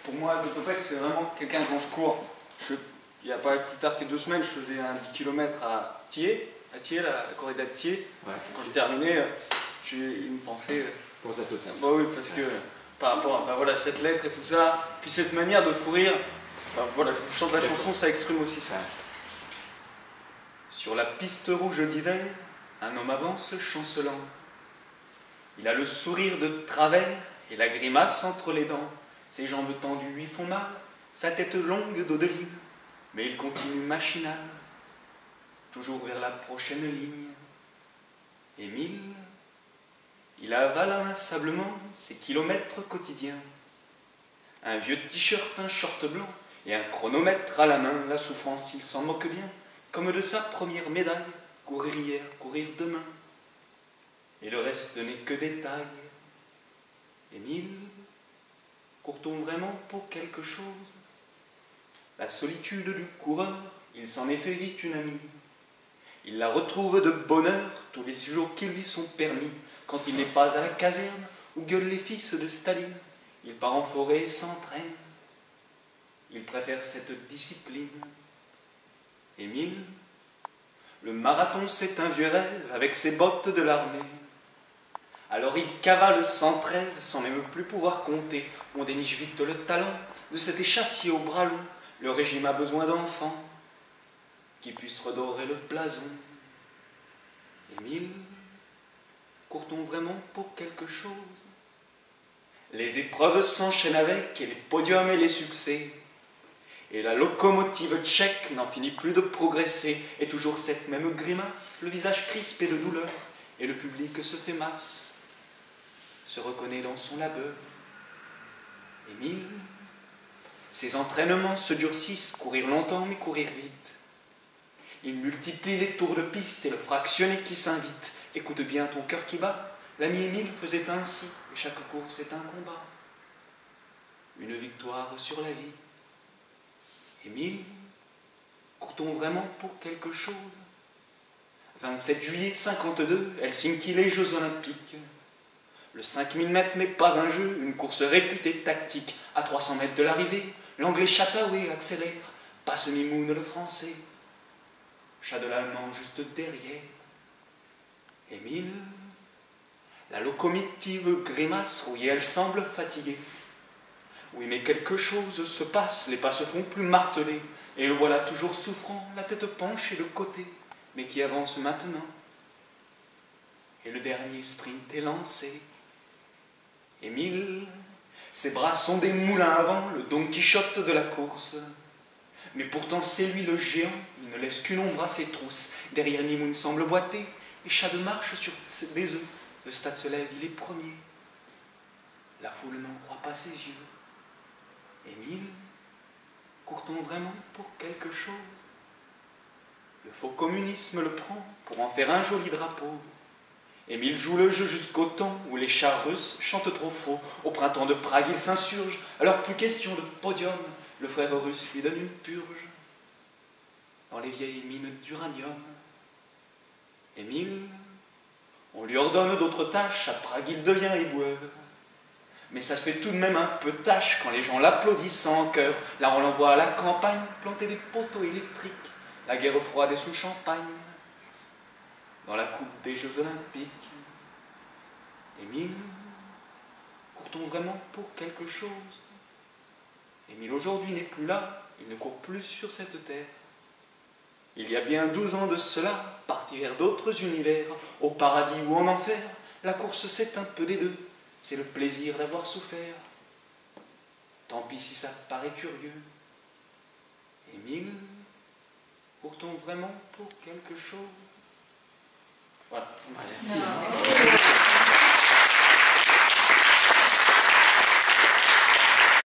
pour moi, Zotopek, c'est vraiment quelqu'un quand je cours. Il n'y a pas plus tard que 2 semaines, je faisais un 10 km à Thiers, la corrida de Thiers. Ouais. Quand j'ai terminé, j'ai eu une pensée. Pour ça total. Bah oui, parce que par rapport à voilà, cette lettre et tout ça, puis cette manière de courir, voilà, je vous chante la chanson, ça exprime aussi ça. Sur la piste rouge d'hiver, un homme avance chancelant. Il a le sourire de travers et la grimace entre les dents. Ses jambes tendues lui font mal, sa tête longue d'Odeline. Mais il continue machinal, toujours vers la prochaine ligne. Émile, il avale inlassablement ses kilomètres quotidiens. Un vieux t-shirt, un short blanc et un chronomètre à la main. La souffrance, il s'en moque bien, comme de sa première médaille. Courir hier, courir demain. Et le reste n'est que détail. Émile, court-on vraiment pour quelque chose? La solitude du coureur, il s'en est fait vite une amie. Il la retrouve de bonne heure tous les jours qui lui sont permis. Quand il n'est pas à la caserne où gueulent les fils de Staline, il part en forêt et s'entraîne. Il préfère cette discipline. Émile, le marathon c'est un vieux rêve avec ses bottes de l'armée. Alors il cavale sans trêve, sans même plus pouvoir compter. On déniche vite le talent de cet échassier au bras long. Le régime a besoin d'enfants qui puissent redorer le blason. Émile, court-on vraiment pour quelque chose? Les épreuves s'enchaînent avec, et les podiums et les succès. Et la locomotive tchèque n'en finit plus de progresser. Et toujours cette même grimace, le visage crispé de douleur. Et le public se fait masse, se reconnaît dans son labeur. Émile, ses entraînements se durcissent, courir longtemps mais courir vite. Il multiplie les tours de piste et le fractionné qui s'invite. Écoute bien ton cœur qui bat, l'ami Émile faisait ainsi, et chaque course est un combat. Une victoire sur la vie. Émile, court-on vraiment pour quelque chose? 27 juillet 52, Helsinki, les Jeux Olympiques. Le 5000 mètres n'est pas un jeu, une course réputée tactique. À 300 mètres de l'arrivée, l'anglais Chataoué accélère, passe Mimoun le français, chat de l'allemand juste derrière. Émile, la locomotive grimace rouillée, elle semble fatiguée. Oui, mais quelque chose se passe, les pas se font plus martelés, et le voilà toujours souffrant, la tête penchée de côté, mais qui avance maintenant. Et le dernier sprint est lancé. Émile, ses bras sont des moulins à vent, le Don Quichotte de la course. Mais pourtant c'est lui le géant, il ne laisse qu'une ombre à ses trousses. Derrière Mimoun semble boiter, et chat de marche sur des œufs. Le stade se lève, il est premier. La foule n'en croit pas ses yeux. Émile, court-on vraiment pour quelque chose? Le faux communisme le prend pour en faire un joli drapeau. Émile joue le jeu jusqu'au temps où les chars russes chantent trop faux. Au printemps de Prague, il s'insurge, alors plus question de podium. Le frère russe lui donne une purge dans les vieilles mines d'uranium. Émile, on lui ordonne d'autres tâches, à Prague il devient éboueur. Mais ça fait tout de même un peu tâche quand les gens l'applaudissent en chœur. Là on l'envoie à la campagne, planter des poteaux électriques. La guerre froide et son champagne dans la coupe des Jeux Olympiques. Émile, court-on vraiment pour quelque chose? Émile aujourd'hui n'est plus là, il ne court plus sur cette terre. Il y a bien 12 ans de cela, parti vers d'autres univers, au paradis ou en enfer, la course c'est un peu des deux, c'est le plaisir d'avoir souffert. Tant pis si ça paraît curieux. Émile, court-on vraiment pour quelque chose? Voilà. Merci.